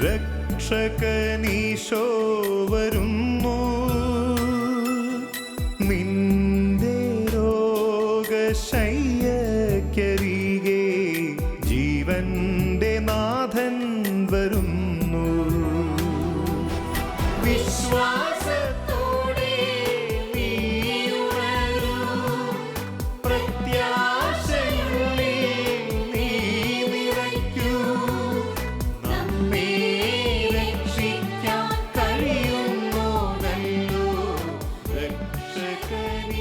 രക്ഷകനീശോ വരുന്നു, നിന്റെ രോഗശയ്യക്കരികെ ജീവന്റെ നാഥൻ വരുന്നു. വിശ്വാസത്തോടെ നീ ഉണരൂ, പ്രത്യാശയുള്ളിൽ നീ നിറയ്ക്കൂ. നമ്മെ രക്ഷിക്കാൻ കഴിയുന്നോനല്ലോ രക്ഷകനീശോനാഥൻ.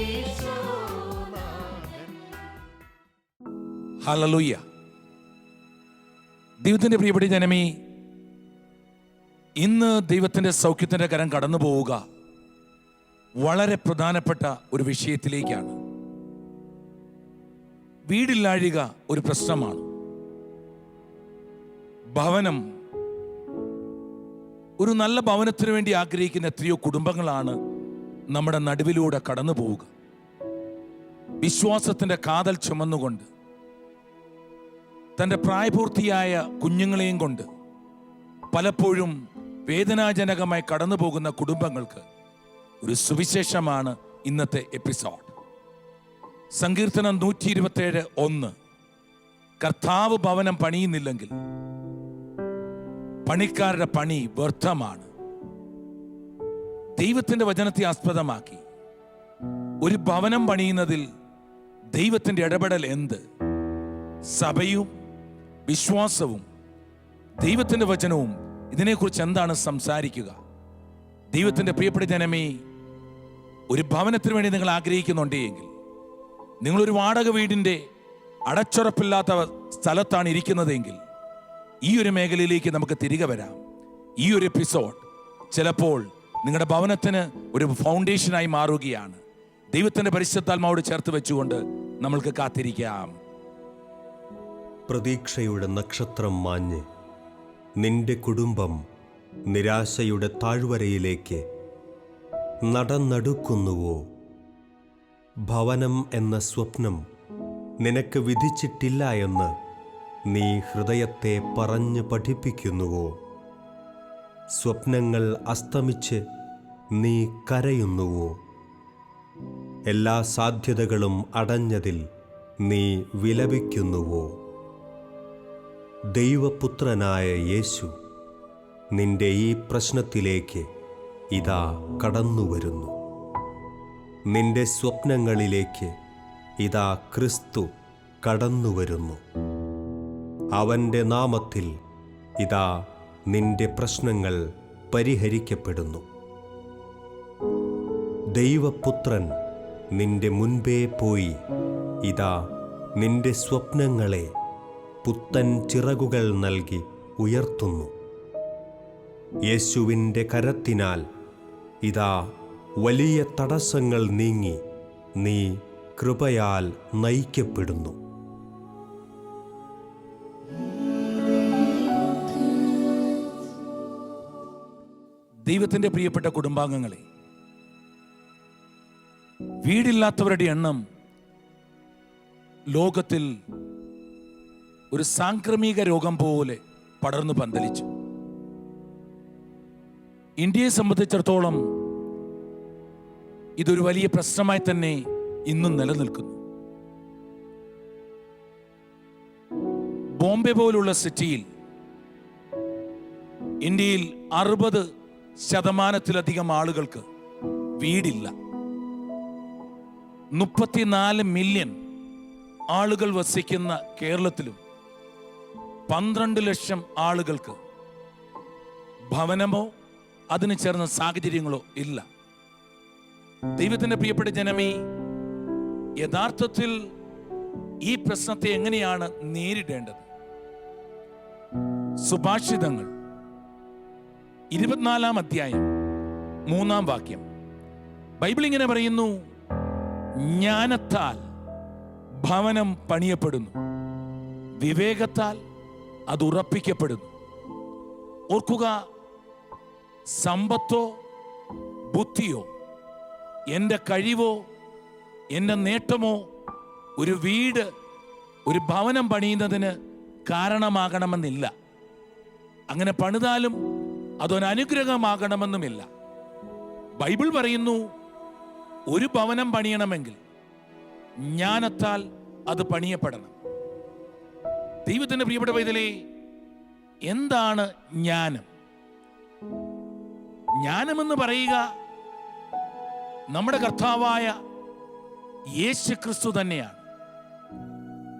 ഹല്ലേലൂയ. ദൈവത്തിന്റെ പ്രിയപ്പെട്ട ജനമേ, ഇന്ന് ദൈവത്തിന്റെ സൗഖ്യത്തിന്റെ കരം കടന്നു പോവുക വളരെ പ്രധാനപ്പെട്ട ഒരു വിഷയത്തിലേക്കാണ്. വീടില്ലാഴിക ഒരു പ്രശ്നമാണ്. ഭവനം, ഒരു നല്ല ഭവനത്തിന് വേണ്ടി ആഗ്രഹിക്കുന്ന എത്രയോ കുടുംബങ്ങളാണ് നമ്മുടെ നടുവിലൂടെ കടന്നു പോവുക. വിശ്വാസത്തിന്റെ കാതൽ ചുമന്നുകൊണ്ട് തൻ്റെ പ്രായപൂർത്തിയായ കുഞ്ഞുങ്ങളെയും കൊണ്ട് പലപ്പോഴും വേദനാജനകമായി കടന്നു പോകുന്ന കുടുംബങ്ങൾക്ക് ഒരു സുവിശേഷമാണ് ഇന്നത്തെ എപ്പിസോഡ്. സങ്കീർത്തനം 127:1, കർത്താവ് ഭവനം പണിയുന്നില്ലെങ്കിൽ പണിക്കാരുടെ പണി വ്യർത്ഥമാണ്. ദൈവത്തിന്റെ വചനത്തെ ആസ്പദമാക്കി ഒരു ഭവനം പണിയുന്നതിൽ ദൈവത്തിന്റെ ഇടപെടൽ എന്ത്? സഭയും വിശ്വാസവും ദൈവത്തിന്റെ വചനവും ഇതിനെക്കുറിച്ച് എന്താണ് സംസാരിക്കുക? ദൈവത്തിന്റെ പ്രിയപ്പെട്ട ജനമേ, ഒരു ഭവനത്തിന് വേണ്ടി നിങ്ങൾ ആഗ്രഹിക്കുന്നുണ്ടെങ്കിൽ, നിങ്ങളൊരു വാടക വീടിൻ്റെ അടച്ചുറപ്പില്ലാത്ത സ്ഥലത്താണ് ഇരിക്കുന്നതെങ്കിൽ, ഈ ഒരു മേഖലയിലേക്ക് നമുക്ക് തിരികെ വരാം. ഈ ഒരു എപ്പിസോഡ് ചിലപ്പോൾ നിങ്ങളുടെ ഭവനത്തിന് ഒരു ഫൗണ്ടേഷനായി മാറുകയാണ്. ദൈവത്തിന്റെ പരിശുദ്ധാത്മാവോട് ചേർത്ത് വെച്ചുകൊണ്ട് നമ്മൾക്ക് കാത്തിരിക്കാം. പ്രതീക്ഷയുടെ നക്ഷത്രം മാഞ്ഞ് നിന്റെ കുടുംബം നിരാശയുടെ താഴ്വരയിലേക്ക് നടന്നടുക്കുന്നുവോ? ഭവനം എന്ന സ്വപ്നം നിനക്ക് വിധിച്ചിട്ടില്ല എന്ന് നീ ഹൃദയത്തെ പറഞ്ഞ് പഠിപ്പിക്കുന്നുവോ? സ്വപ്നങ്ങൾ അസ്തമിച്ച് നീ കരയുന്നുവോ? എല്ലാ സാധ്യതകളും അടഞ്ഞതിൽ നീ വിലപിക്കുന്നുവോ? ദൈവപുത്രനായ യേശു നിന്റെ ഈ പ്രശ്നത്തിലേക്ക് ഇതാ കടന്നുവരുന്നു. നിന്റെ സ്വപ്നങ്ങളിലേക്ക് ഇതാ ക്രിസ്തു കടന്നുവരുന്നു. അവൻ്റെ നാമത്തിൽ ഇതാ നിന്റെ പ്രശ്നങ്ങൾ പരിഹരിക്കപ്പെടുന്നു. ദൈവപുത്രൻ നിന്റെ മുൻപേ പോയി ഇതാ നിന്റെ സ്വപ്നങ്ങളെ പുത്തൻ ചിറകുകൾ നൽകി ഉയർത്തുന്നു. യേശുവിൻ്റെ കരത്തിനാൽ ഇതാ വലിയ തടസ്സങ്ങൾ നീങ്ങി നീ കൃപയാൽ നയിക്കപ്പെടുന്നു. ദൈവത്തിന്റെ പ്രിയപ്പെട്ട കുടുംബാംഗങ്ങളെ, വീടില്ലാത്തവരുടെ എണ്ണം ലോകത്തിൽ ഒരു സാംക്രമിക രോഗം പോലെ പടർന്നു പന്തലിച്ചു. ഇന്ത്യയെ സംബന്ധിച്ചിടത്തോളം ഇതൊരു വലിയ പ്രശ്നമായി തന്നെ ഇന്നും നിലനിൽക്കുന്നു. ബോംബെ പോലുള്ള സിറ്റിയിൽ ഇന്ത്യയിൽ 60% ആളുകൾക്ക് വീടില്ല. 34 മില്യൺ ആളുകൾ വസിക്കുന്ന കേരളത്തിലും 12 ലക്ഷം ആളുകൾക്ക് ഭവനമോ അതിന് ചേർന്ന സാഹചര്യങ്ങളോ ഇല്ല. ദൈവത്തിന്റെ പ്രിയപ്പെട്ട ജനമേ, യഥാർത്ഥത്തിൽ ഈ പ്രശ്നത്തെ എങ്ങനെയാണ് നേരിടേണ്ടത്? സുഭാഷിതങ്ങൾ 24-ാം അധ്യായം 3-ാം വാക്യം ബൈബിൾ ഇങ്ങനെ പറയുന്നു: ജ്ഞാനത്താൽ ഭവനം പണിയപ്പെടുന്നു, വിവേകത്താൽ അത് ഉറപ്പിക്കപ്പെടുന്നു. ഓർക്കുക, സമ്പത്തോ ബുദ്ധിയോ എൻ്റെ കഴിവോ എൻ്റെ നേട്ടമോ ഒരു വീട്, ഒരു ഭവനം പണിയുന്നതിന് കാരണമാകണമെന്നില്ല. അങ്ങനെ പണിതാലും അതൊരനുഗ്രഹമാകണമെന്നുമില്ല. ബൈബിൾ പറയുന്നു, ഒരു ഭവനം പണിയണമെങ്കിൽ ജ്ഞാനത്താൽ അത് പണിയപ്പെടണം. ദൈവത്തിന്റെ പ്രിയപ്പെട്ട പൈതലേ, എന്താണ് ജ്ഞാനം? ജ്ഞാനമെന്ന് പറയുക നമ്മുടെ കർത്താവായ യേശു ക്രിസ്തു തന്നെയാണ്.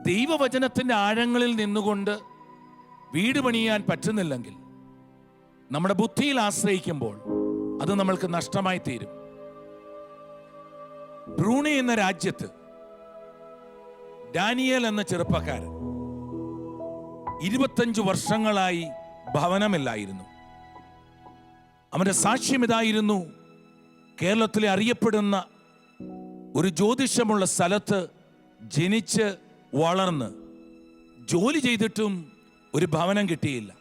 ദൈവവചനത്തിന്റെ ആഴങ്ങളിൽ നിന്നുകൊണ്ട് വീട് പണിയാൻ പറ്റുന്നില്ലെങ്കിൽ നമ്മുടെ ബുദ്ധിയിൽ ആശ്രയിക്കുമ്പോൾ അത് നമ്മൾക്ക് നഷ്ടമായി തീരും. ബ്രൂണൈ എന്ന രാജ്യത്ത് ഡാനിയേൽ എന്ന ചെറുപ്പക്കാരൻ 25 വർഷങ്ങളായി ഭവനമില്ലായിരുന്നു. അവന്റെ സാക്ഷ്യം ഇതായിരുന്നു: കേരളത്തിലെ അറിയപ്പെടുന്ന ഒരു ജ്യോതിഷമുള്ള സ്ഥലത്ത് ജനിച്ച് വളർന്ന് ജോലി ചെയ്തിട്ടും ഒരു ഭവനം കിട്ടിയില്ല.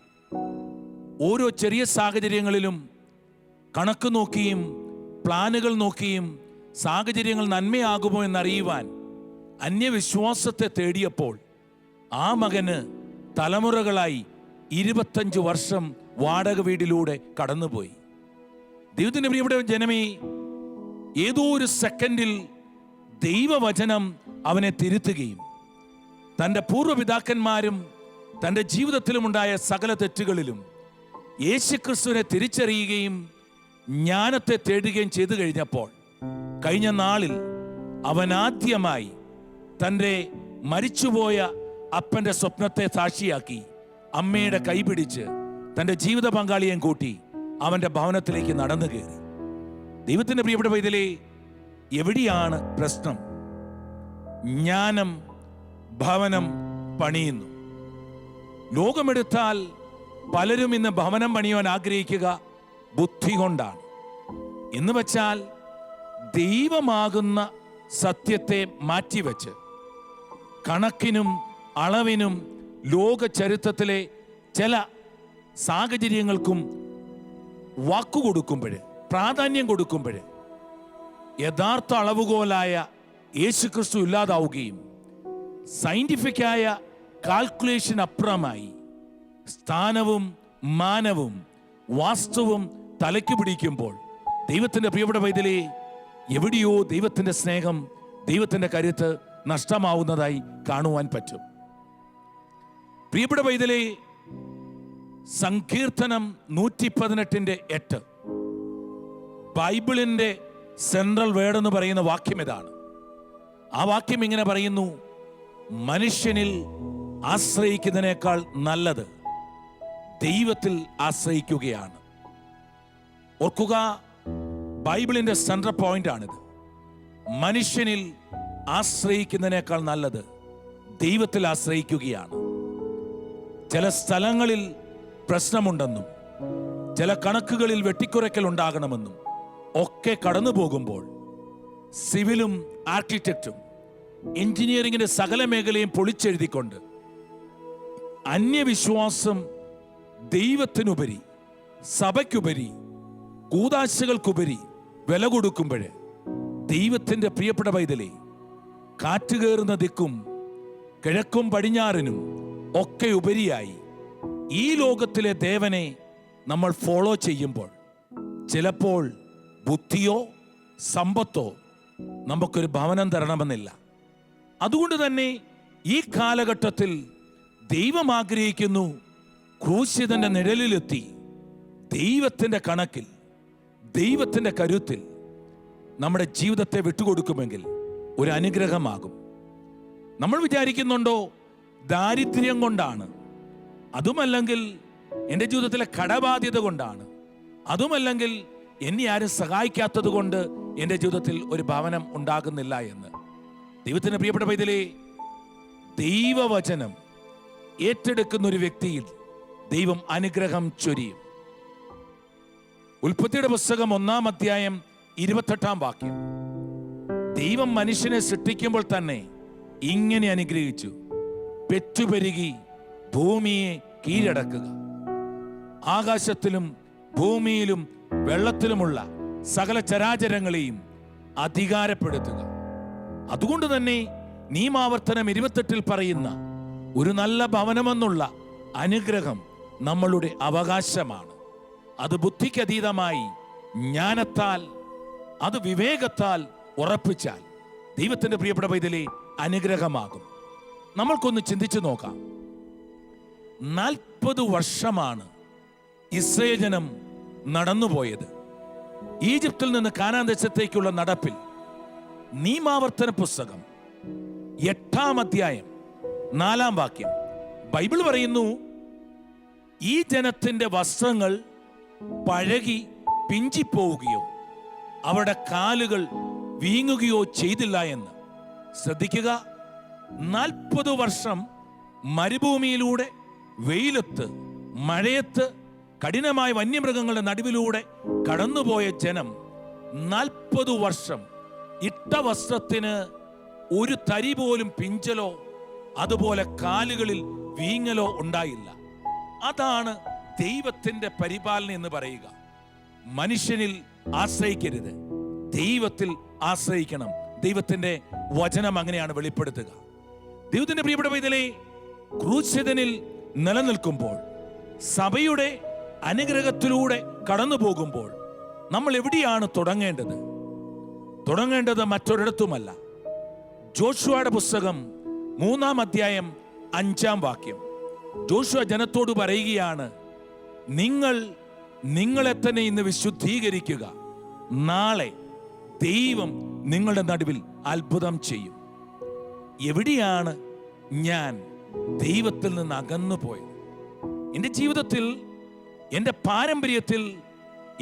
ഓരോ ചെറിയ സാഹചര്യങ്ങളിലും കണക്ക് നോക്കിയും പ്ലാനുകൾ നോക്കിയും സാഹചര്യങ്ങൾ നന്മയാകുമോ എന്നറിയുവാൻ അന്യവിശ്വാസത്തെ തേടിയപ്പോൾ ആ മകന് തലമുറകളായി 25 വർഷം വാടക വീടിലൂടെ കടന്നുപോയി. ദൈവത്തിന്റെ പ്രിയപ്പെട്ട ജനമേ, ഏതോ ഒരു സെക്കൻഡിൽ ദൈവവചനം അവനെ തിരുത്തുകയും തൻ്റെ പൂർവ്വപിതാക്കന്മാരും തൻ്റെ ജീവിതത്തിലുമുണ്ടായ സകല തെറ്റുകളിലും യേശുക്രിസ്തുവിനെ തിരിച്ചറിയുകയും ജ്ഞാനത്തെ തേടുകയും ചെയ്തു കഴിഞ്ഞപ്പോൾ, കഴിഞ്ഞ നാളിൽ അവൻ ആദ്യമായി തൻ്റെ മരിച്ചുപോയ അപ്പൻ്റെ സ്വപ്നത്തെ സാക്ഷിയാക്കി അമ്മയുടെ കൈപിടിച്ച് തൻ്റെ ജീവിത പങ്കാളിയെ കൂട്ടി അവൻ്റെ ഭവനത്തിലേക്ക് നടന്നു കയറി. ദൈവത്തിൻ്റെ പ്രിയപ്പെട്ട പൈതലേ, എവിടെയാണ് പ്രശ്നം? ജ്ഞാനം ഭവനം പണിയുന്നു. ലോകമെടുത്താൽ പലരും ഇന്ന് ഭവനം പണിയാൻ ആഗ്രഹിക്കുക ബുദ്ധി കൊണ്ടാണ്. എന്ന് വെച്ചാൽ ദൈവമാകുന്ന സത്യത്തെ മാറ്റിവെച്ച് കണക്കിനും അളവിനും ലോക ചരിത്രത്തിലെ ചില സാഹചര്യങ്ങൾക്കും വാക്കുകൊടുക്കുമ്പോൾ, പ്രാധാന്യം കൊടുക്കുമ്പോൾ യഥാർത്ഥ അളവുകോലായ യേശുക്രിസ്തു ഇല്ലാതാവുകയും സയന്റിഫിക്കായ കാൽക്കുലേഷൻ അപ്പുറമായി സ്ഥാനവും മാനവും വാസ്തുവും തലയ്ക്ക് പിടിക്കുമ്പോൾ ദൈവത്തിൻ്റെ പ്രിയപ്പെട്ട പൈതലേ, എവിടെയോ ദൈവത്തിൻ്റെ സ്നേഹം, ദൈവത്തിൻ്റെ കരുത്ത് നഷ്ടമാവുന്നതായി കാണുവാൻ പറ്റും. പ്രിയപ്പെട്ട പൈതലേ, സങ്കീർത്തനം 118:8 ബൈബിളിന്റെ സെൻട്രൽ വേർഡ് എന്ന് പറയുന്ന വാക്യം ഇതാണ്. ആ വാക്യം ഇങ്ങനെ പറയുന്നു: മനുഷ്യനിൽ ആശ്രയിക്കുന്നതിനേക്കാൾ നല്ലത് ദൈവത്തിൽ ആശ്രയിക്കുകയാണ്. ഓർക്കുക, ബൈബിളിന്റെ സെൻട്രൽ പോയിന്റ് ആണിത്. മനുഷ്യനിൽ ആശ്രയിക്കുന്നതിനേക്കാൾ നല്ലത് ദൈവത്തിൽ ആശ്രയിക്കുകയാണ്. ചില സ്ഥലങ്ങളിൽ പ്രശ്നമുണ്ടെന്നും ചില കണക്കുകളിൽ വെട്ടിക്കുറയ്ക്കൽ ഉണ്ടാകണമെന്നും ഒക്കെ കടന്നു പോകുമ്പോൾ സിവിലും ആർക്കിടെക്റ്റും എഞ്ചിനീയറിംഗിന്റെ സകല മേഖലയും പൊളിച്ചെഴുതിക്കൊണ്ട് അന്യവിശ്വാസം ദൈവത്തിനുപരി, സഭയ്ക്കുപരി, കൂദാശകൾക്കുപരി വില കൊടുക്കുമ്പോൾ ദൈവത്തിൻ്റെ പ്രിയപ്പെട്ട പൈതലേ, കാറ്റ് കയറുന്ന ദിക്കും കിഴക്കും പടിഞ്ഞാറിനും ഒക്കെ ഉപരിയായി ഈ ലോകത്തിലെ ദേവനെ നമ്മൾ ഫോളോ ചെയ്യുമ്പോൾ ചിലപ്പോൾ ബുദ്ധിയോ സമ്പത്തോ നമുക്കൊരു ഭവനം തരണമെന്നില്ല. അതുകൊണ്ട് തന്നെ ഈ കാലഘട്ടത്തിൽ ദൈവം ആഗ്രഹിക്കുന്നു, ക്രൂശിതന്റെ നിഴലിലെത്തി ദൈവത്തിൻ്റെ കണക്കിൽ, ദൈവത്തിൻ്റെ കരുത്തിൽ നമ്മുടെ ജീവിതത്തെ വിട്ടുകൊടുക്കുമെങ്കിൽ ഒരു അനുഗ്രഹമാകും. നമ്മൾ വിചാരിക്കുന്നുണ്ടോ ദാരിദ്ര്യം കൊണ്ടാണ്, അതുമല്ലെങ്കിൽ എൻ്റെ ജീവിതത്തിലെ കടബാധ്യത കൊണ്ടാണ്, അതുമല്ലെങ്കിൽ എന്നെ ആരും സഹായിക്കാത്തത് കൊണ്ട് എൻ്റെ ജീവിതത്തിൽ ഒരു ഭവനം ഉണ്ടാകുന്നില്ല എന്ന്. ദൈവത്തിൻ്റെ പ്രിയപ്പെട്ട പൈതലേ, ദൈവവചനം ഏറ്റെടുക്കുന്ന ഒരു വ്യക്തിയിൽ ദൈവം അനുഗ്രഹം ചൊരിയും. ഉൽപ്പത്തിയുടെ പുസ്തകം 1-ാം അധ്യായം 28-ാം വാക്യം, ദൈവം മനുഷ്യനെ സൃഷ്ടിക്കുമ്പോൾ തന്നെ ഇങ്ങനെ അനുഗ്രഹിച്ചു: പെറ്റുപെരുകി ഭൂമിയെ കീഴടക്കുക, ആകാശത്തിലും ഭൂമിയിലും വെള്ളത്തിലുമുള്ള സകല ചരാചരങ്ങളെയും അധികാരപ്പെടുത്തുക. അതുകൊണ്ട് തന്നെ നിയമാവർത്തനം 28-ൽ പറയുന്ന ഒരു നല്ല ഭവനമെന്നുള്ള അനുഗ്രഹം നമ്മളുടെ അവകാശമാണ്. അത് ബുദ്ധിക്കതീതമായി ജ്ഞാനത്താൽ, അത് വിവേകത്താൽ ഉറപ്പിച്ചാൽ ദൈവത്തിൻ്റെ പ്രിയപ്പെട്ട പൈതലേ അനുഗ്രഹമാകും. നമ്മൾക്കൊന്ന് ചിന്തിച്ചു നോക്കാം. 40 വർഷമാണ് ഇസ്രായേൽ ജനം നടന്നുപോയത്. ഈജിപ്തിൽ നിന്ന് കാനാൻ ദേശത്തേക്കുള്ള നടപ്പിൽ നിയമാവർത്തന പുസ്തകം 8-ാം അധ്യായം 4-ാം വാക്യം ബൈബിൾ പറയുന്നു, ഈ ജനത്തിന്റെ വസ്ത്രങ്ങൾ പഴകി പിഞ്ചിപ്പോവുകയോ അവരുടെ കാലുകൾ വീങ്ങുകയോ ചെയ്തില്ല എന്ന്. ശ്രദ്ധിക്കുക, 40 വർഷം മരുഭൂമിയിലൂടെ, വെയിലത്ത്, മഴയത്ത്, കഠിനമായ വന്യമൃഗങ്ങളുടെ നടുവിലൂടെ കടന്നുപോയ ജനം 40 വർഷം ഇട്ട വസ്ത്രത്തിന് ഒരു തരി പോലും പിഞ്ചലോ അതുപോലെ കാലുകളിൽ വീങ്ങലോ ഉണ്ടായില്ല. അതാണ് ദൈവത്തിന്റെ പരിപാലന എന്ന് പറയുക. മനുഷ്യനിൽ ആശ്രയിക്കരുത്, ദൈവത്തിൽ ആശ്രയിക്കണം. ദൈവത്തിന്റെ വചനം അങ്ങനെയാണ് വെളിപ്പെടുത്തുക. ദൈവത്തിന്റെ പ്രിയപ്പെട്ട പൈതലേ, ക്രൂശിതനിൽ നിലനിൽക്കുമ്പോൾ, സഭയുടെ അനുഗ്രഹത്തിലൂടെ കടന്നു പോകുമ്പോൾ നമ്മൾ എവിടെയാണ് തുടങ്ങേണ്ടത്? തുടങ്ങേണ്ടത് മറ്റൊരിടത്തുമല്ല. ജോഷുവയുടെ പുസ്തകം 3-ാം അധ്യായം 5-ാം വാക്യം ജോഷുവ ജനത്തോട് പറയുകയാണ്, നിങ്ങളെ തന്നെ ഇന്ന് വിശുദ്ധീകരിക്കുക, നാളെ ദൈവം നിങ്ങളുടെ നടുവിൽ അത്ഭുതം ചെയ്യും. എവിടെയാണ് ഞാൻ ദൈവത്തിൽ നിന്ന് അകന്നു പോയത്? എൻ്റെ ജീവിതത്തിൽ, എൻ്റെ പാരമ്പര്യത്തിൽ,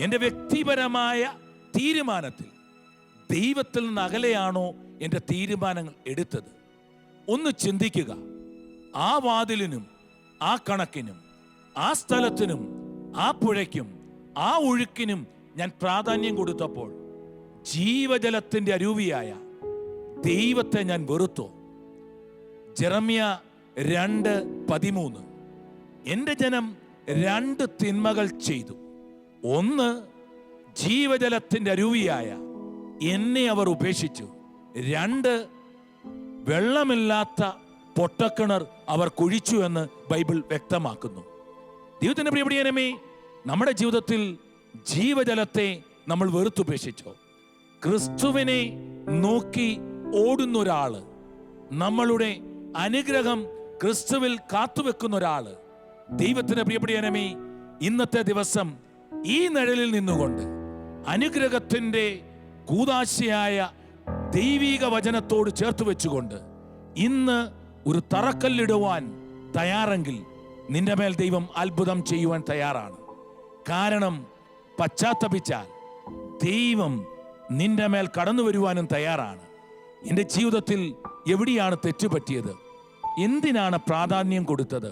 എൻ്റെ വ്യക്തിപരമായ തീരുമാനത്തിൽ ദൈവത്തിൽ നിന്ന് അകലെയാണോ എൻ്റെ തീരുമാനങ്ങൾ എടുത്തത്? ഒന്ന് ചിന്തിക്കുക. ആ വാതിലിനും, ആ കണക്കിനും, ആ സ്ഥലത്തിനും, ആ പുഴയ്ക്കും, ആ ഒഴുക്കിനും ഞാൻ പ്രാധാന്യം കൊടുത്തപ്പോൾ ജീവജലത്തിന്റെ അരുവിയായ ദൈവത്തെ ഞാൻ വെറുത്തോ? ജെറമ്യ 2:13 എൻ്റെ ജനം 2 തിന്മകൾ ചെയ്തു. ഒന്ന്, ജീവജലത്തിന്റെ അരുവിയായ എന്നെ അവർ ഉപേക്ഷിച്ചു. 2, വെള്ളമില്ലാത്ത പൊട്ടക്കിണർ അവർ കുഴിച്ചു എന്ന് ബൈബിൾ വ്യക്തമാക്കുന്നു. ദൈവത്തിന്റെ പ്രിയപ്പെട്ടവരേ, നമ്മുടെ ജീവിതത്തിൽ ജീവജലത്തെ നമ്മൾ വെറുത്തുപേക്ഷിച്ചോ? ക്രിസ്തുവിനെ നോക്കി ഓടുന്ന ഒരാള്, നമ്മളുടെ അനുഗ്രഹം ക്രിസ്തുവിൽ കാത്തുവെക്കുന്ന ഒരാള്, ദൈവത്തിന്റെ പ്രിയപ്പെട്ടവരേ, ഇന്നത്തെ ദിവസം ഈ നിഴലിൽ നിന്നുകൊണ്ട് അനുഗ്രഹത്തിന്റെ കൂദാശയായ ദൈവിക വചനത്തോട് ചേർത്ത് വെച്ചുകൊണ്ട് ഇന്ന് ഒരു തറക്കല്ലിടുവാൻ തയ്യാറെങ്കിൽ നിന്റെ മേൽ ദൈവം അത്ഭുതം ചെയ്യുവാൻ തയ്യാറാണ്. കാരണം പശ്ചാത്തപിച്ചാൽ ദൈവം നിന്റെ മേൽ കടന്നു വരുവാനും തയ്യാറാണ്. എൻ്റെ ജീവിതത്തിൽ എവിടെയാണ് തെറ്റുപറ്റിയത്? എന്തിനാണ് പ്രാധാന്യം കൊടുത്തത്?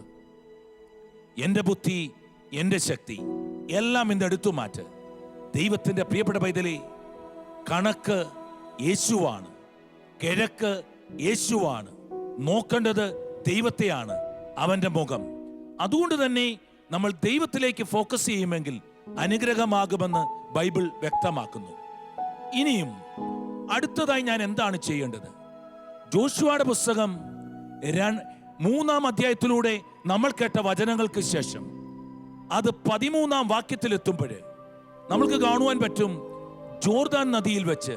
എൻ്റെ ബുദ്ധി, എൻ്റെ ശക്തി എല്ലാം ഇന്ന് എടുത്തു മാറ്റ്. ദൈവത്തിൻ്റെ പ്രിയപ്പെട്ട പൈതലേ, കണക്ക് യേശുവാണ്, കിഴക്ക് യേശുവാണ്, നോക്കേണ്ടത് ദൈവത്തെയാണ്, അവൻ്റെ മുഖം. അതുകൊണ്ട് തന്നെ നമ്മൾ ദൈവത്തിലേക്ക് ഫോക്കസ് ചെയ്യുമെങ്കിൽ അനുഗ്രഹമാകുമെന്ന് ബൈബിൾ വ്യക്തമാക്കുന്നു. ഇനിയും അടുത്തതായി ഞാൻ എന്താണ് ചെയ്യേണ്ടത്? ജോഷുവയുടെ പുസ്തകം 3-ാം അധ്യായത്തിലൂടെ നമ്മൾ കേട്ട വചനങ്ങൾക്ക് ശേഷം അത് 13-ാം വാക്യത്തിലെത്തുമ്പോൾ നമ്മൾക്ക് കാണുവാൻ പറ്റും, ജോർദാൻ നദിയിൽ വെച്ച്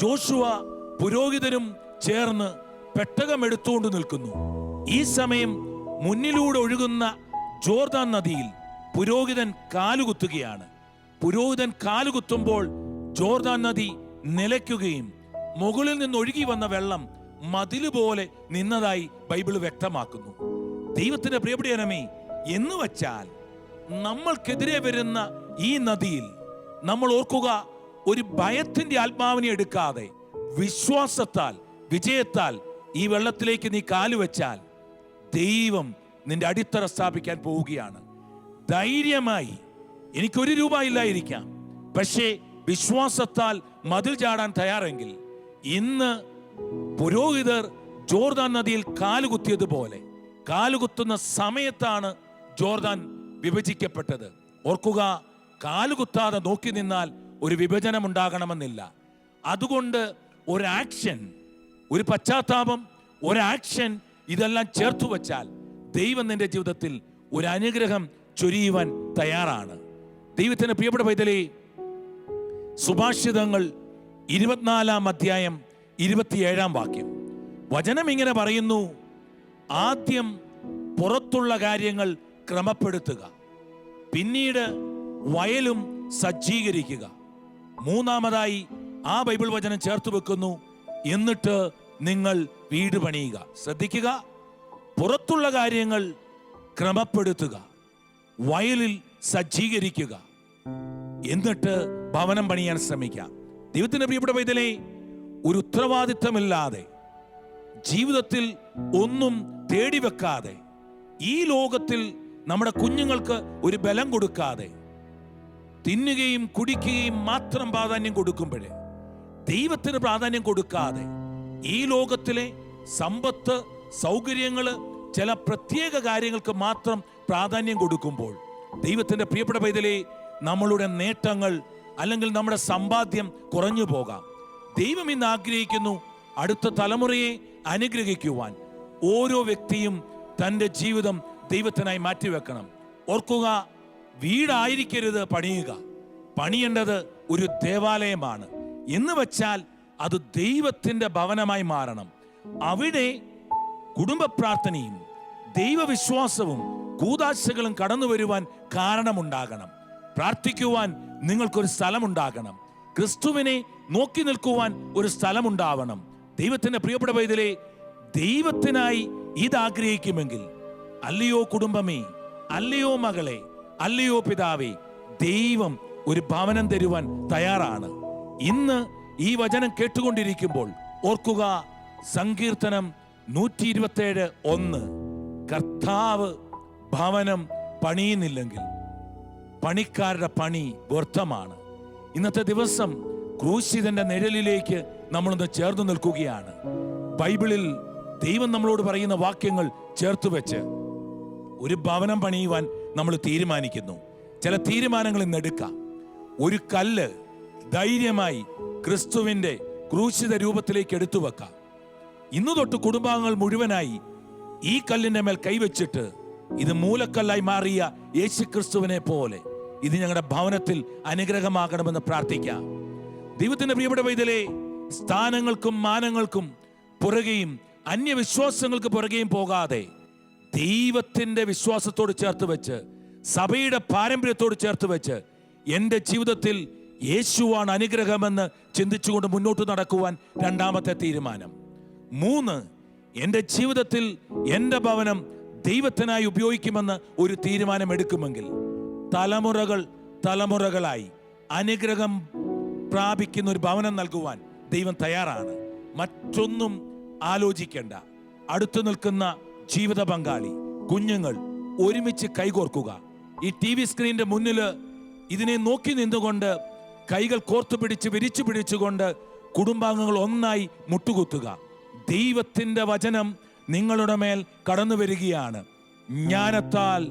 ജോഷുവ പുരോഹിതരും ചേർന്ന് പെട്ടകം എടുത്തുകൊണ്ട് നിൽക്കുന്നു. ഈ സമയം മുന്നിലൂടെ ഒഴുകുന്ന ജോർദാൻ നദിയിൽ പുരോഹിതൻ കാലുകുത്തുകയാണ്. പുരോഹിതൻ കാലുകുത്തുമ്പോൾ ജോർദാൻ നദി നിലയ്ക്കുകയും മുകളിൽ നിന്ന് ഒഴുകി വന്ന വെള്ളം മതില് പോലെ നിന്നതായി ബൈബിൾ വ്യക്തമാക്കുന്നു. ദൈവത്തിന്റെ പ്രിയപ്പെട്ടവരേ, എന്ന് വച്ചാൽ നമ്മൾക്കെതിരെ വരുന്ന ഈ നദിയിൽ നമ്മൾ ഓർക്കുക, ഒരു ഭയത്തിന്റെ ആത്മാവിനെ എടുക്കാതെ വിശ്വാസത്താൽ, വിജയത്താൽ ഈ വെള്ളത്തിലേക്ക് നീ കാലുവെച്ചാൽ ദൈവം നിന്റെ അടിത്തറ സ്ഥാപിക്കാൻ പോവുകയാണ്. ധൈര്യമായി, എനിക്കൊരു രൂപ ഇല്ലായിരിക്കാം, പക്ഷേ വിശ്വാസത്താൽ മതിൽ ചാടാൻ തയ്യാറെങ്കിൽ ഇന്ന് പുരോഹിതർ ജോർദാൻ നദിയിൽ കാലുകുത്തിയതുപോലെ, കാലുകുത്തുന്ന സമയത്താണ് ജോർദാൻ വിഭജിക്കപ്പെട്ടത്. ഓർക്കുക, കാലുകുത്താതെ നോക്കി നിന്നാൽ ഒരു വിഭജനം ഉണ്ടാകണമെന്നില്ല. അതുകൊണ്ട് ഒരു ആക്ഷൻ, ഒരു പശ്ചാത്താപം, ഒരു ആക്ഷൻ, ഇതെല്ലാം ചേർത്തു വച്ചാൽ ദൈവം നിന്റെ ജീവിതത്തിൽ ഒരു അനുഗ്രഹം ചൊരിയുവാൻ തയ്യാറാണ്. ദൈവത്തിന്റെ പ്രിയപ്പെട്ട പൈതലേ, സുഭാഷിതങ്ങൾ 24 അധ്യായം 27 വാക്യം വചനം ഇങ്ങനെ പറയുന്നു: ആദ്യം പുറത്തുള്ള കാര്യങ്ങൾ ക്രമപ്പെടുത്തുക, പിന്നീട് വയലും സജ്ജീകരിക്കുക. മൂന്നാമതായി ആ ബൈബിൾ വചനം ചേർത്ത് വെക്കുന്നു: എന്നിട്ട് നിങ്ങൾ വീട് പണിയുക. ശ്രദ്ധിക്കുക, പുറത്തുള്ള കാര്യങ്ങൾ ക്രമപ്പെടുത്തുക, വയലിൽ സജ്ജീകരിക്കുക, എന്നിട്ട് ഭവനം പണിയാൻ ശ്രമിക്കാം. ദൈവത്തിന്റെ പ്രിയപ്പെട്ട പൈതലേ, ഒരു ഉത്തരവാദിത്തമില്ലാതെ, ജീവിതത്തിൽ ഒന്നും തേടി വെക്കാതെ, ഈ ലോകത്തിൽ നമ്മുടെ കുഞ്ഞുങ്ങൾക്ക് ഒരു ബലം കൊടുക്കാതെ, തിന്നുകയും കുടിക്കുകയും മാത്രം പ്രാധാന്യം കൊടുക്കുമ്പോഴേ, ദൈവത്തിന് പ്രാധാന്യം കൊടുക്കാതെ, ഈ ലോകത്തിലെ സമ്പത്ത്, സൗകര്യങ്ങള്, ചില പ്രത്യേക കാര്യങ്ങൾക്ക് മാത്രം പ്രാധാന്യം കൊടുക്കുമ്പോൾ, ദൈവത്തിന്റെ പ്രിയപ്പെട്ട പൈതലേ, നമ്മളുടെ നേട്ടങ്ങൾ അല്ലെങ്കിൽ നമ്മുടെ സമ്പാദ്യം കുറഞ്ഞു പോകാം. ദൈവം ഇന്ന് ആഗ്രഹിക്കുന്നു അടുത്ത തലമുറയെ അനുഗ്രഹിക്കുവാൻ ഓരോ വ്യക്തിയും തൻ്റെ ജീവിതം ദൈവത്തിനായി മാറ്റിവെക്കണം. ഓർക്കുക, വീടായിരിക്കരുത് പണിയുക, പണിയേണ്ടത് ഒരു ദേവാലയമാണ്. എന്ന് വെച്ചാൽ അത് ദൈവത്തിന്റെ ഭവനമായി മാറണം. അവിടെ കുടുംബ പ്രാർത്ഥനയും ദൈവവിശ്വാസവും കൂദാശകളും കടന്നു വരുവാൻ കാരണമുണ്ടാകണം. പ്രാർത്ഥിക്കുവാൻ നിങ്ങൾക്കൊരു സ്ഥലമുണ്ടാകണം. ക്രിസ്തുവിനെ നോക്കി നിൽക്കുവാൻ ഒരു സ്ഥലമുണ്ടാവണം. ദൈവത്തിന്റെ പ്രിയപ്പെട്ട പൈതലേ, ദൈവത്തിനായി ഇതാഗ്രഹിക്കുമെങ്കിൽ, അല്ലയോ കുടുംബമേ, അല്ലയോ മകളെ, അല്ലയോ പിതാവേ, ദൈവം ഒരു ഭവനം തരുവാൻ തയ്യാറാണ്. ഇന്ന് ഈ വചനം കേട്ടുകൊണ്ടിരിക്കുമ്പോൾ ഓർക്കുക, സങ്കീർത്തനം 127:1, കർത്താവ് ഭവനം പണിയുന്നില്ലെങ്കിൽ പണിക്കാരുടെ പണി വ്യർത്ഥമാണ്. ഇന്നത്തെ ദിവസം ക്രൂശിതന്റെ നിഴലിലേക്ക് നമ്മളൊന്ന് ചേർന്ന് നിൽക്കുകയാണ്. ബൈബിളിൽ ദൈവം നമ്മളോട് പറയുന്ന വാക്യങ്ങൾ ചേർത്ത് വെച്ച് ഒരു ഭവനം പണിയുവാൻ നമ്മൾ തീരുമാനിക്കുന്നു. ചില തീരുമാനങ്ങൾ ഇന്ന് എടുക്കാം. ഒരു കല്ല് ധൈര്യമായി ക്രിസ്തുവിന്റെ ക്രൂശിത രൂപത്തിലേക്ക് എടുത്തു വെക്കാം. ഇന്നു തൊട്ട് കുടുംബാംഗങ്ങൾ മുഴുവനായി ഈ കല്ലിന്റെ മേൽ കൈവച്ചിട്ട്, ഇത് മൂലക്കല്ലായി മാറിയ യേശു ക്രിസ്തുവിനെ പോലെ ഇത് ഞങ്ങളുടെ ഭവനത്തിൽ അനുഗ്രഹമാകണമെന്ന് പ്രാർത്ഥിക്കാം. ദൈവത്തിന്റെ പ്രിയപ്പെട്ട പൈതലേ, സ്ഥാനങ്ങൾക്കും മാനങ്ങൾക്കും പുറകെയും അന്യവിശ്വാസങ്ങൾക്ക് പുറകെയും പോകാതെ ദൈവത്തിന്റെ വിശ്വാസത്തോട് ചേർത്ത് വെച്ച്, സഭയുടെ പാരമ്പര്യത്തോട് ചേർത്ത് വെച്ച്, എൻ്റെ ജീവിതത്തിൽ യേശുവാണ് അനുഗ്രഹമെന്ന് ചിന്തിച്ചുകൊണ്ട് മുന്നോട്ട് നടക്കുവാൻ രണ്ടാമത്തെ തീരുമാനം. 3, എൻ്റെ ജീവിതത്തിൽ എൻ്റെ ഭവനം ദൈവത്തിനായി ഉപയോഗിക്കുമെന്ന് ഒരു തീരുമാനം എടുക്കുമെങ്കിൽ തലമുറകൾ തലമുറകളായി അനുഗ്രഹം പ്രാപിക്കുന്ന ഒരു ഭവനം നൽകുവാൻ ദൈവം തയ്യാറാണ്. മറ്റൊന്നും ആലോചിക്കേണ്ട. അടുത്തു നിൽക്കുന്ന ജീവിത പങ്കാളി, കുഞ്ഞുങ്ങൾ ഒരുമിച്ച് കൈകോർക്കുക. ഈ TV സ്ക്രീനിന്റെ മുന്നിൽ ഇതിനെ നോക്കി നിന്നുകൊണ്ട് കൈകൾ കോർത്തു പിടിച്ച് വിരിച്ചു പിടിച്ചുകൊണ്ട് കുടുംബാംഗങ്ങൾ ഒന്നായി മുട്ടുകുത്തുക. ദൈവത്തിന്റെ വചനം നിങ്ങളുടെ മേൽ കടന്നു വരികയാണ്. ജ്ഞാനത്താൽ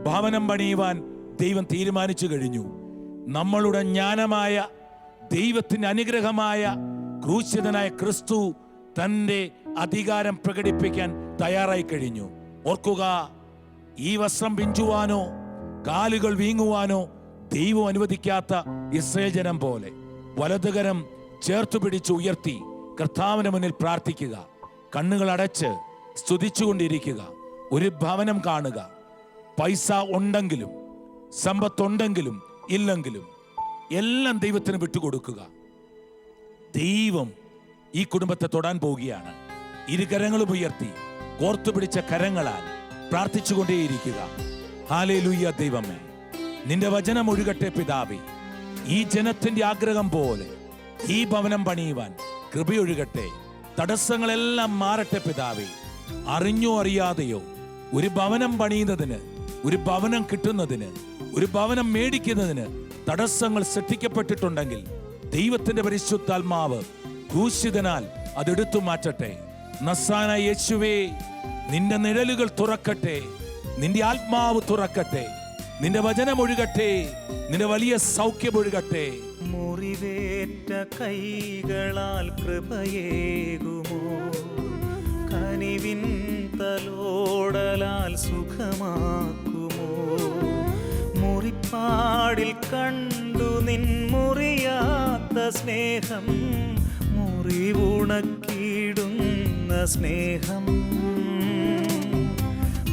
ഭവനം പണിയുവാൻ ദൈവം തീരുമാനിച്ചു കഴിഞ്ഞു. നമ്മളുടെ ജ്ഞാനമായ ദൈവത്തിന്റെ അനുഗ്രഹമായ ക്രൂശിതനായ ക്രിസ്തു തന്റെ അധികാരം പ്രകടിപ്പിക്കാൻ തയ്യാറായി കഴിഞ്ഞു. ഓർക്കുക, ഈ വസ്ത്രം പിഞ്ചുവാനോ കാലുകൾ വീങ്ങുവാനോ ദൈവം അനുവദിക്കാത്ത ഇസ്രായേൽ ജനം പോലെ വലതുകരം ചേർത്തു പിടിച്ച് ഉയർത്തി കർത്താവിന് മുന്നിൽ പ്രാർത്ഥിക്കുക. കണ്ണുകൾ അടച്ച് സ്തുതിച്ചുകൊണ്ടിരിക്കുക. ഒരു ഭവനം കാണുക. പൈസ ഉണ്ടെങ്കിലും സമ്പത്തുണ്ടെങ്കിലും ഇല്ലെങ്കിലും എല്ലാം ദൈവത്തിന് വിട്ടുകൊടുക്കുക. ദൈവം ഈ കുടുംബത്തെ തൊടാൻ പോവുകയാണ്. ഇരുകരങ്ങളും ഉയർത്തി കോർത്തു പിടിച്ച കരങ്ങളാൽ പ്രാർത്ഥിച്ചുകൊണ്ടേയിരിക്കുക. ഹല്ലേലൂയ. ദൈവമേ, നിന്റെ വചനം ഒഴുകട്ടെ പിതാവേ. ഈ ജനത്തിന്റെ ആഗ്രഹം പോലെ ഈ ഭവനം പണിയുവാൻ കൃപയൊഴുകട്ടെ. തടസ്സങ്ങളെല്ലാം മാറട്ടെ പിതാവേ. അറിഞ്ഞോ അറിയാതെയോ ഒരു ഭവനം പണിയുന്നതിന്, ഒരു ഭവനം കിട്ടുന്നതിന്, ഒരു ഭവനം മേടിക്കുന്നതിന് തടസ്സങ്ങൾ സൃഷ്ടിക്കപ്പെട്ടിട്ടുണ്ടെങ്കിൽ ദൈവത്തിന്റെ പരിശുദ്ധാത്മാവ് ക്രൂശിതനാൽ അതെടുത്തു മാറ്റട്ടെ. നസ്രായനായ യേശുവേ, നിന്റെ നിഴലുകൾ തുറക്കട്ടെ, നിന്റെ ആത്മാവ് തുറക്കട്ടെ, നിന്റെ വചനം ഒഴുകട്ടെ, നിന്റെ വലിയ സൗഖ്യം ഒഴുകട്ടെ. മുറിവേറ്റ കൈകളാൽ കൃപയേകുമോ, കനിവിൻ തലോടലാൽ സുഖമാക്കൂ. മുറിപ്പാടിൽ കണ്ടു നിൻ മുറിയാത്ത സ്നേഹം, മുറിവുണക്കിടുന്ന സ്നേഹം.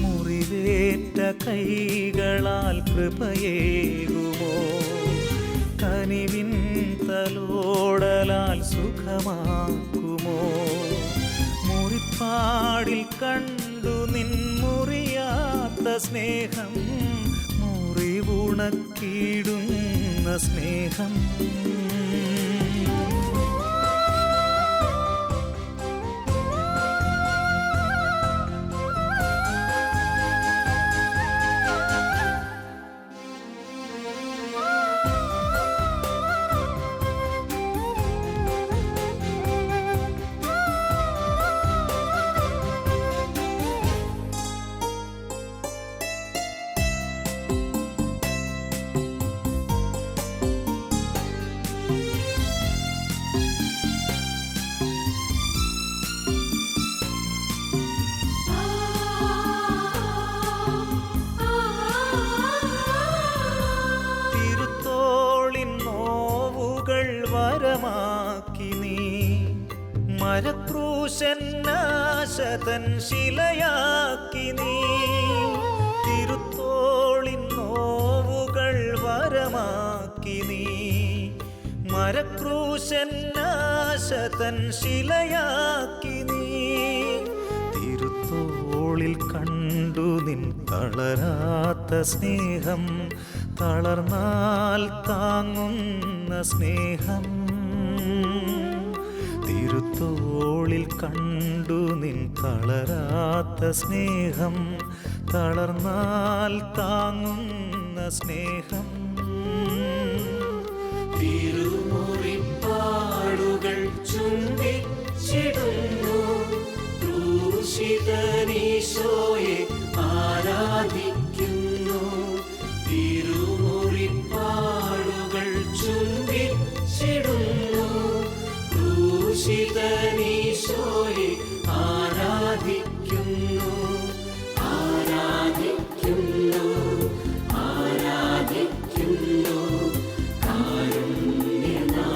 മുറിവേറ്റ കൈകളാൽ കൃപയേകുമോ, കനിവിൻ തലോടലാൽ സുഖമാക്കുമോ. മുറിപ്പാടിൽ കണ്ടു നിൻ മുറിയാത്ത സ്നേഹം, മുറിവുണക്കിടുന്ന സ്നേഹം. വരമാക്കി നീ മരക്രൂശന്നാശതൻ ശിലയാക്കി നീ. തിരുത്തോളിൻ നോവുകൾ വരമാക്കി നീ മരക്രൂശന്നാശതൻ ശിലയാക്കി നീ. തിരുത്തോളിൽ കണ്ടു നിൻ തളരാത്ത സ്നേഹം, തളർന്നാൽ താങ്ങുന്ന സ്നേഹം. തിരുത്തോളിൽ കണ്ടു നിൻ തളരാത്ത സ്നേഹം, തളർന്നാൽ താങ്ങുന്ന സ്നേഹം. തിരുമുറിപ്പാടുകൾ ചുംബിച്ചിടുന്നു, ക്രൂശിതനീശോയെ ആരാധിക്കുന്നു. തിരുമുറിപ്പാടുകൾ ചുംബിച്ചിടുന്നു, ക്രൂശിതനീശോയെ ആരാധിക്കുന്നു. ആരാധിക്കുന്നു, ആരാധിക്കുന്നു, കാരുണ്യനാഥനെ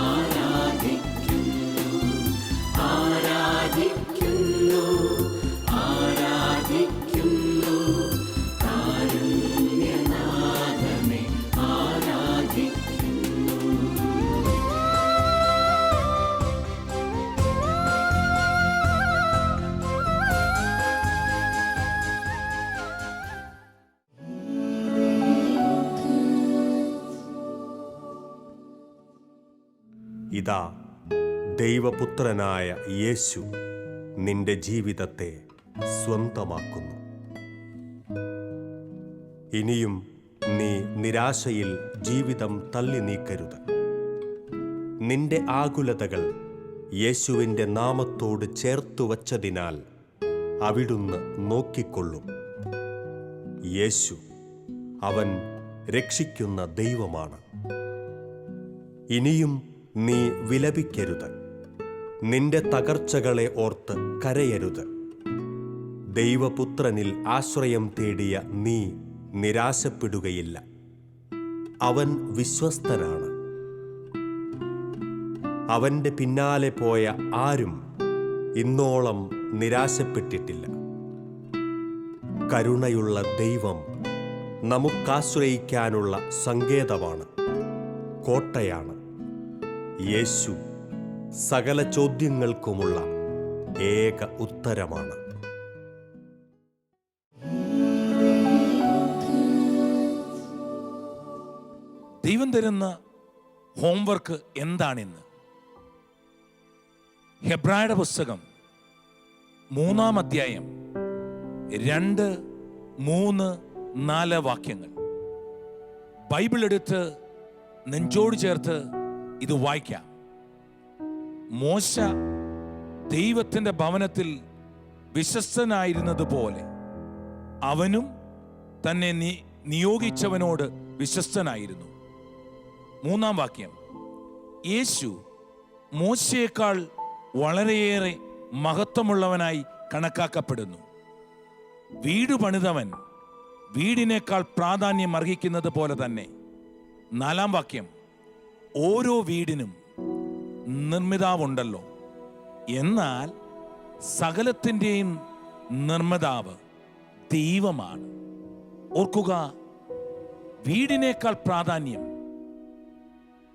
ആരാധിക്കുന്നു. ആരാധിക്കുന്നു, ആരാധിക്കുന്നു, കാരുണ്യനാഥനെ ആരാധിക്കുന്നു. ഇതാ ദൈവപുത്രനായ യേശു നിന്റെ ജീവിതത്തെ സ്വന്തമാക്കുന്നു. ഇനിയും നീ നിരാശയിൽ ജീവിതം തള്ളി നീക്കരുത്. നിന്റെ ആകുലതകൾ യേശുവിൻ്റെ നാമത്തോട് ചേർത്തു വച്ചതിനാൽ അവിടുന്ന് നോക്കിക്കൊള്ളും. യേശു അവൻ രക്ഷിക്കുന്ന ദൈവമാണ്. ഇനിയും നീ വിലപിക്കരുത്. നിന്റെ തകർച്ചകളെ ഓർത്ത് കരയരുത്. ദൈവപുത്രനിൽ ആശ്രയം തേടിയ നീ നിരാശപ്പെടുകയില്ല. അവൻ വിശ്വസ്തനാണ്. അവൻ്റെ പിന്നാലെ പോയ ആരും ഇന്നോളം നിരാശപ്പെട്ടിട്ടില്ല. കരുണയുള്ള ദൈവം നമുക്കാശ്രയിക്കാനുള്ള സങ്കേതമാണ്, കോട്ടയാണ്. യേശു സകല ചോദ്യങ്ങൾക്കുമുള്ള ഏക ഉത്തരമാണ്. ദൈവം തരുന്ന ഹോംവർക്ക് എന്താണെന്ന് ഹെബ്രായരുടെ പുസ്തകം 3-ാം അധ്യായം 2, 3, 4 വാക്യങ്ങൾ ബൈബിൾ എടുത്ത് നെഞ്ചോട് ചേർത്ത് ഇത് വായിക്കാം. മോശ ദൈവത്തിൻ്റെ ഭവനത്തിൽ വിശ്വസ്തനായിരുന്നതുപോലെ അവനും തന്നെ നിയോഗിച്ചവനോട് വിശ്വസ്തനായിരുന്നു. 3-ാം വാക്യം, യേശു മോശയേക്കാൾ വളരെയേറെ മഹത്വമുള്ളവനായി കണക്കാക്കപ്പെടുന്നു. വീട് പണിതവൻ വീടിനേക്കാൾ പ്രാധാന്യം അർഹിക്കുന്നത് പോലെ തന്നെ 4-ാം വാക്യം, ഓരോ വീടിനും നിർമ്മിതാവുണ്ടല്ലോ, എന്നാൽ സകലത്തിൻ്റെയും നിർമ്മിതാവ് ദൈവമാണ്. ഓർക്കുക, വീടിനേക്കാൾ പ്രാധാന്യം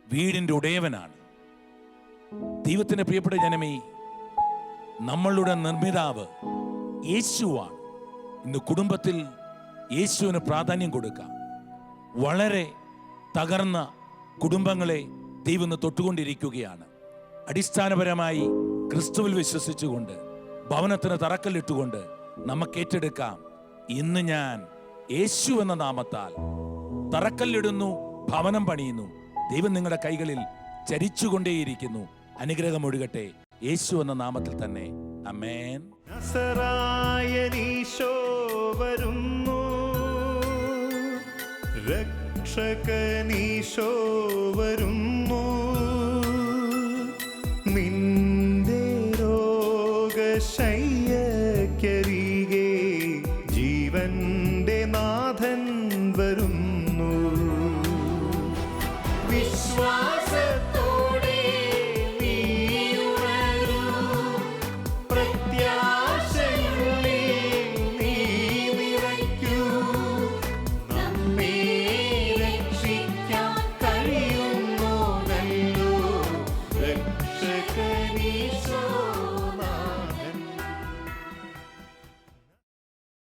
വീടിൻ്റെ ഉടയവനാണ്. ദൈവത്തിൻ്റെ പ്രിയപ്പെട്ട ജനമേ, നമ്മളുടെ നിർമ്മിതാവ് യേശുവാണ്. ഇന്ന് കുടുംബത്തിൽ യേശുവിന് പ്രാധാന്യം കൊടുക്കാം. വളരെ തകർന്ന കുടുംബങ്ങളെ ദൈവം ഇന്ന് തൊട്ടുകൊണ്ടിരിക്കുകയാണ്. അടിസ്ഥാനപരമായി ക്രിസ്തുവിൽ വിശ്വസിച്ചുകൊണ്ട് ഭവനത്തിന് തറക്കല്ലിട്ടുകൊണ്ട് നമുക്ക് ഏറ്റെടുക്കാം, ഇന്ന് ഞാൻ യേശു എന്ന നാമത്താൽ തറക്കല്ലിടുന്നു, ഭവനം പണിയുന്നു. ദൈവം നിങ്ങളുടെ കൈകളിൽ ചരിച്ചുകൊണ്ടേയിരിക്കുന്നു. അനുഗ്രഹം ഒഴുകട്ടെ യേശു എന്ന നാമത്തിൽ തന്നെ. ആമേൻ. നസറായനീശോ വരുന്നു, രക്ഷകനീശോ വരുന്നു, നിന്റെ രോഗശയ്യക്കരികെ ജീവന്റെ നാഥൻ വരുന്നു. വിശ്വാസത്തോടെ നീ ഉണരൂ, പ്രത്യാശയുള്ളിൽ നീ നിറയ്ക്കൂ. നമ്മെ രക്ഷിക്കാൻ കഴിയുന്നോനല്ലോ രക്ഷകനീശോ.